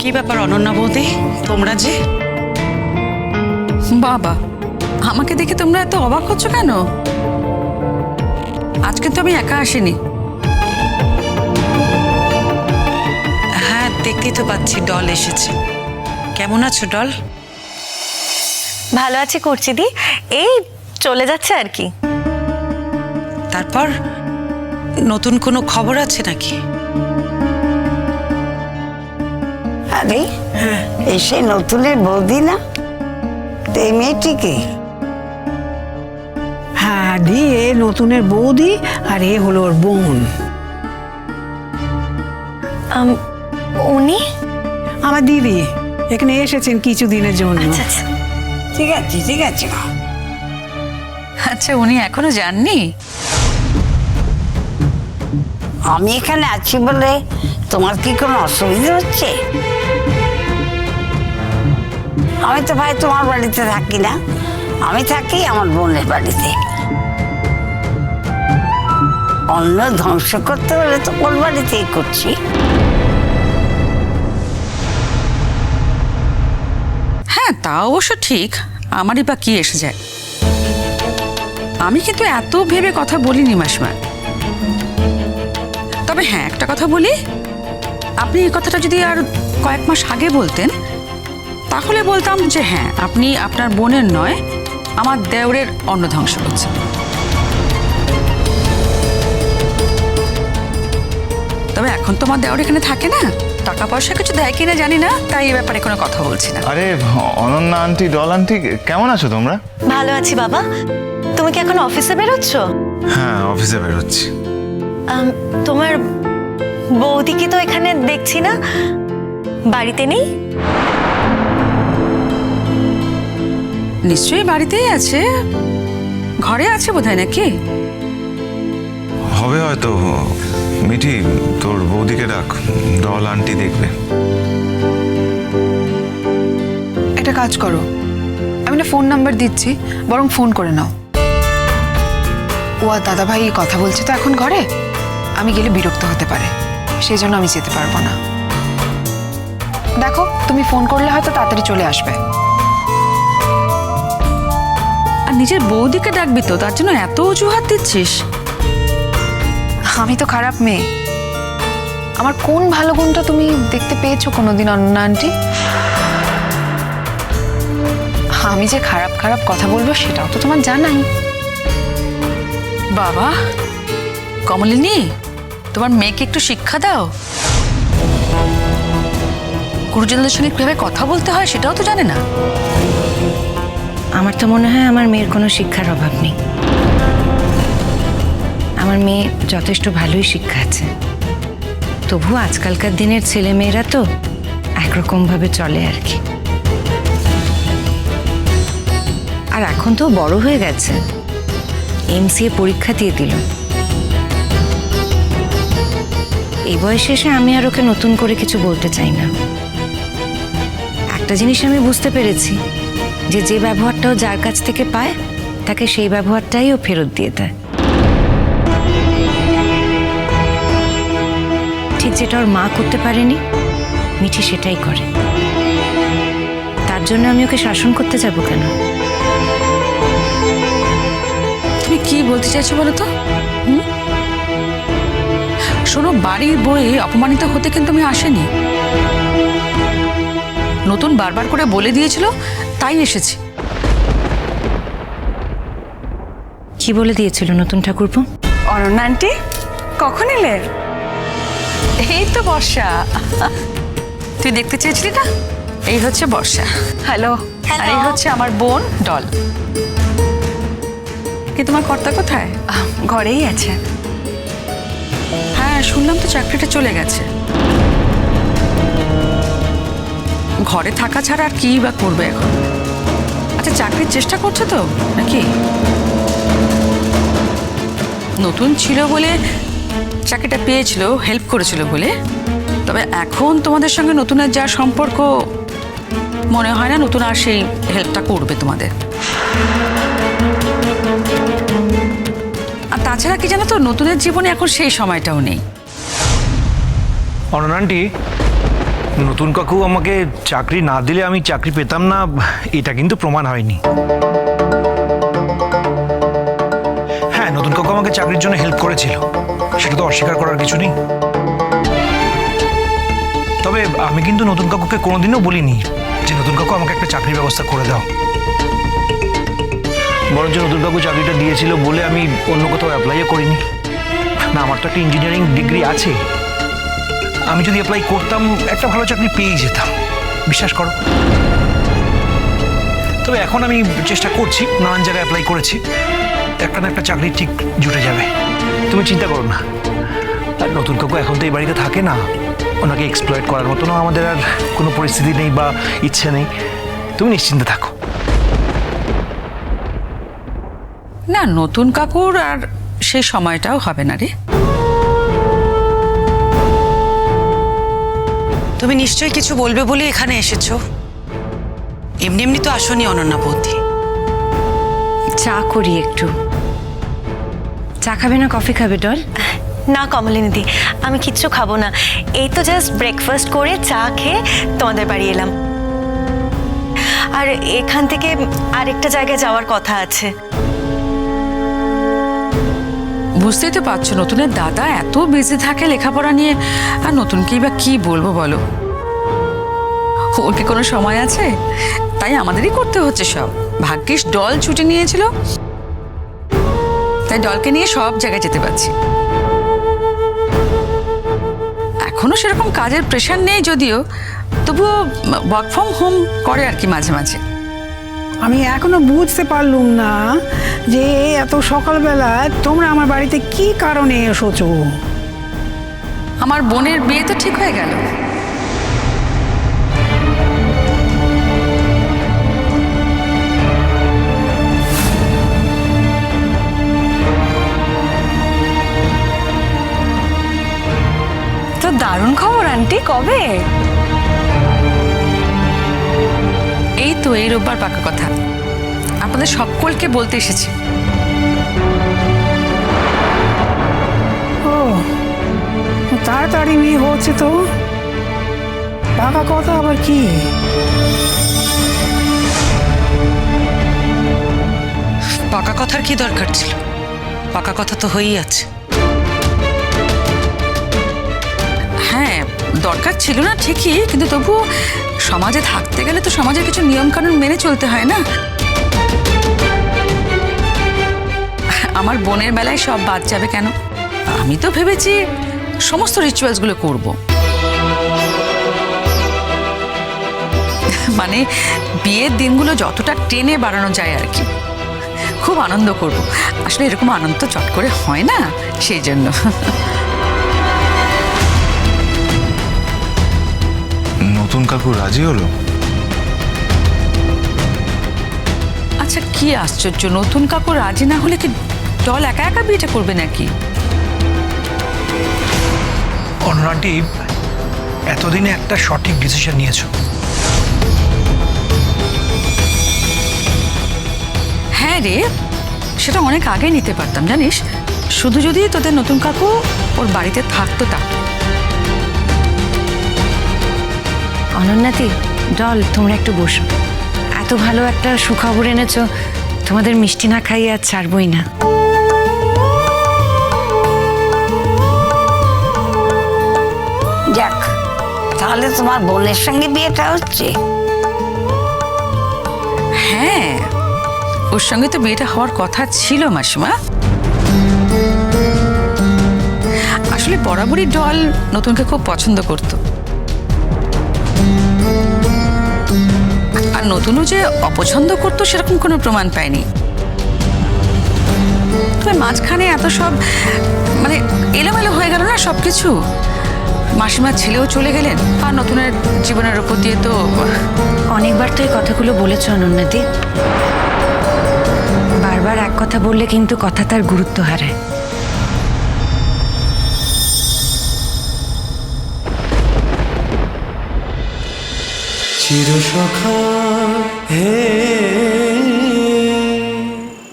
কি ব্যাপার অনন্যা বৌদি, তোমরা যে? বাবা, আমাকে দেখে তোমরা এত অবাক হচ্ছ কেন? আজকে তো আমি একা আসিনি। হ্যাঁ, দেখতেই তো পাচ্ছি ডল এসেছে। কেমন আছো ডল? ভালো আছি করছিদি, এই চলে যাচ্ছে আর কি। তারপর নতুন কোনো খবর আছে নাকি? আরে এসে নতুনের বৌদি না, তো এই মেয়েটিকে? হ্যাঁ দি, এ নতুনের বৌদি আর এ হলো ওর বোন। উনি? আমার দিদি এখানে এসেছেন কিছুদিনের জন্য। আচ্ছা আচ্ছা, ঠিক আছে ঠিক আছে। আচ্ছা, উনি এখনো যাননি? আমি এখানে আছি বলে তোমার কি কোনো অসুবিধা হচ্ছে? আমি তো ভাই তোমার বাড়িতে থাকি না, আমি থাকি আমার বোনের বাড়িতে। অন্য ধ্বংস করতে হলে তো ওর বাড়িতেই করছি। হ্যাঁ, তা অবশ্য ঠিক। আমারই বা কি এসে যায়। আমি কিন্তু এত ভেবে কথা বলিনি মাসিমা। তবে হ্যাঁ, একটা কথা বলি, আপনি এই কথাটা যদি আর কয়েক মাস আগে বলতেন তাহলে বলতাম যে হ্যাঁ, আপনি আপনার বোনের নয় আমার দেওরের অন্ন ধ্বংস করছেন। তবে এখন তো আমার দেওর এখানে থাকে না, টাকা পয়সা কিছু দেয় কিনা জানি না, তাই এই ব্যাপারে কোনো কথা বলছি না। আরে অনন্যা আন্টি, ডল আন্টি, কেমন আছো তোমরা? ভালো আছি বাবা। তুমি কি এখন অফিসে বেরোচ্ছ? হ্যাঁ, অফিসে বেরোচ্ছি। তোমার বৌদিকে তো এখানে দেখছি না, বাড়িতে নেই? নিশ্চয়ই বাড়িতেই আছে, ঘরে আছে বোধহয়, নাকি? হবে হয়তো। মিঠি, তোর বৌদিকে ডাক, ডল আন্টি দেখবে। একটা কাজ করো, আমি না ফোন নাম্বার দিচ্ছি, বরং ফোন করে নাও। ও আর দাদাভাই কথা বলছে তো এখন ঘরে, আমি গেলে বিরক্ত হতে পারে, সেই জন্য আমি যেতে পারবো না। দেখো, তুমি ফোন করলে হয়তো তাড়াতাড়ি চলে আসবে। আর নিজের বৌদিকে ডাকবি তো, তার জন্য এত অজুহাত দিচ্ছিস? আমি তো খারাপ মেয়ে? আমার কোন ভালো গুণটা তুমি দেখতে পেয়েছো কোনোদিন অনন্যা আন্টি? আমি যে খারাপ খারাপ কথা বলবো সেটাও তো তোমার জানাই। বাবা, কমলিনী, তোমার মেয়েকে একটু শিক্ষা দাও। গুরুজনদের সঙ্গে কিভাবে কথা বলতে হয় সেটাও তো জানে না। আমার তো মনে হয় আমার মেয়ের কোনো শিক্ষার অভাব নেই। আমার মেয়ে যথেষ্ট ভালোই শিক্ষা আছে, তবু আজকালকার দিনের ছেলে মেয়েরা তো একরকম ভাবে চলে আর কি। আর এখন তো বড় হয়ে গেছে, এমসিএ পরীক্ষা দিয়ে দিল। এই বয়সে এসে আমি আর ওকে নতুন করে কিছু বলতে চাই না। একটা জিনিস আমি বুঝতে পেরেছি, যে যে ব্যবহারটাও যার কাছ থেকে পায় তাকে সেই ব্যবহারটাই ও ফেরত দিয়ে দেয়। ঠিক যেটা ওর মা করতে পারেনি, মিঠি সেটাই করে। তার জন্য আমি ওকে শাসন করতে যাব কেন? তুমি কি বলতে চাইছো বলো তো? শোনো, বাড়ির বউয়ে অপমানিত হতে কিন্তু আমি আসেনি। নতুন বারবার করে বলে দিয়েছিল, তাই এসেছি। কি বলে দিয়েছিল নতুন ঠাকুরপো? অনন্যা আন্টি, কখন এলে? এই তো বর্ষা। তুই দেখতে চেয়েছিলি না? এই হচ্ছে বর্ষা। হ্যালো। আর এই হচ্ছে আমার বোন ডল। কি তোমার কর্তা কোথায়? ঘরেই আছে। হ্যাঁ, শুনলাম তো চাকরিটা চলে গেছে। ঘরে থাকা ছাড়া আর কি বা করবে এখন? আচ্ছা, চাকরির চেষ্টা করছো তো নাকি? নতুন ছিল বলে চাকরিটা পেয়েছিল, হেল্প করেছিল বলে। তবে এখন তোমাদের সঙ্গে নতুনের যা সম্পর্ক, মনে হয় না নতুন আর সেই হেল্পটা করবে তোমাদের। আর তাছাড়া কি জানো তো, নতুনের জীবনে এখন সেই সময়টাও নেই। অনন্যা আন্টি, নতুন কাকু আমাকে চাকরি না দিলে আমি চাকরি পেতাম না, এটা কিন্তু প্রমাণ হয়নি। হ্যাঁ, নতুন কাকু আমাকে চাকরির জন্য হেল্প করেছিল, সেটা তো অস্বীকার করার কিছু নেই। তবে আমি কিন্তু নতুন কাকুকে কোনোদিনও বলিনি যে নতুন কাকু আমাকে একটা চাকরির ব্যবস্থা করে দাও। বরঞ্চ নতুন কাকু চাকরিটা দিয়েছিল বলে আমি অন্য কোথাও অ্যাপ্লাইও করিনি। না, আমার তো একটা ইঞ্জিনিয়ারিং ডিগ্রি আছে, আমি যদি অ্যাপ্লাই করতাম একটা ভালো চাকরি পেয়েই যেতাম, বিশ্বাস করো। তবে এখন আমি চেষ্টা করছি, নানান জায়গায় অ্যাপ্লাই করেছি, একটা না একটা চাকরি ঠিক জুটে যাবে, তুমি চিন্তা করো না। আর নতুন কাকু এখন তো এই বাড়িতে থাকে না, ওনাকে এক্সপ্লয়েট করার মতনও আমাদের আর কোনো পরিস্থিতি নেই বা ইচ্ছে নেই, তুমি নিশ্চিন্তে থাকো। না, নতুন কাকুর আর সেই সময়টাও হবে না রে। তুমি নিশ্চয়ই কিছু বলবে বলে এখানে এসেছো, এমনি এমনি তো আসনি অনন্যা বৌদি। চা করি একটু। চা খাবে না কফি খাবে ডল? না কমলিনীদি, আমি কিচ্ছু খাবো না, এই তো জাস্ট ব্রেকফাস্ট করে চা খেয়ে তোমাদের বাড়ি এলাম। আর এখান থেকে আরেকটা জায়গায় যাওয়ার কথা আছে। বুঝতেই তো পারছো, নতুনের দাদা এত বিজি থাকে লেখাপড়া নিয়ে, আর নতুনকেই বা কি বলবো বলো, ওর কি কোনো সময় আছে? তাই আমাদেরই করতে হচ্ছে সব। ভাগ্যিস ডল ছুটি নিয়েছিল, তাই ডলকে নিয়ে সব জায়গায় যেতে পারছি। এখনো সেরকম কাজের প্রেশার নেই যদিও, তবুও ওয়ার্ক ফ্রম হোম করে আর কি মাঝে মাঝে। আমি এখনো বুঝতে পারলুম না যে এত সকালবেলা তোমরা আমার বাড়িতে কি কারণে এসেছো। আমার বোনের বিয়ে তো ঠিক হয়ে গেল। তো দারুণ খবর আন্টি, কবে? এই তো এই রোববার পাকা কথা, আপনাদের সকলকে বলতে এসেছি। ও, তাড়াতাড়ি বিয়ে হচ্ছে তো, পাকা কথা আবার কি? পাকা কথার কি দরকার ছিল, পাকা কথা তো হয়েই আছে। হ্যাঁ, দরকার ছিল না ঠিকই, কিন্তু তবুও সমাজে থাকতে গেলে তো সমাজের কিছু নিয়মকানুন মেনে চলতে হয় না। আমার বোনের বেলায় সব বাদ যাবে কেন? আমি তো ভেবেছি সমস্ত রিচুয়ালসগুলো করব। মানে বিয়ের দিনগুলো যতটা টেনে বাড়ানো যায় আর কি, খুব আনন্দ করব। আসলে এরকম আনন্দ চট করে হয় না, সেই জন্য। নতুন কাকু রাজি হলো? আচ্ছা, কি আশ্চর্য, নতুন কাকু রাজি না হলে কি ডল একা একা বিয়েটা করবে নাকি? অনরান্টি, এতদিনে একটা সঠিক ডিসিশন নিয়েছো। হ্যাঁ রে, সেটা অনেক আগে নিতে পারতাম জানিস, শুধু যদি তোদের নতুন কাকু ওর বাড়িতে থাকতো তা। অনন্যাতি, ডল তোমরা একটু বসো। এত ভালো একটা সুখবর এনেছো, তোমাদের মিষ্টি না খাইয়ে আর ছাড়বই না। যাক, তাহলে তোমার বোনের সঙ্গে বিয়েটা হচ্ছে? হ্যাঁ, ওর সঙ্গে তো বিয়েটা হওয়ার কথা ছিল মাসিমা। আসলে বরাবরই ডল নতুনকে খুব পছন্দ করত, আর নতুনও যে অপছন্দ করতো সেরকম কোনো প্রমাণ পায়নি। তবে মাঝখানে এত সব মানে এলোমেলো হয়ে গেল না সবকিছু। মাসিমার ছেলেও চলে গেলেন, আর নতুনের জীবনের উপর দিয়ে তো অনেকবার তো এই কথাগুলো বলেছ অনন্যাতি, বারবার এক কথা বললে কিন্তু কথা তার গুরুত্ব হারায়। চিরসখা হে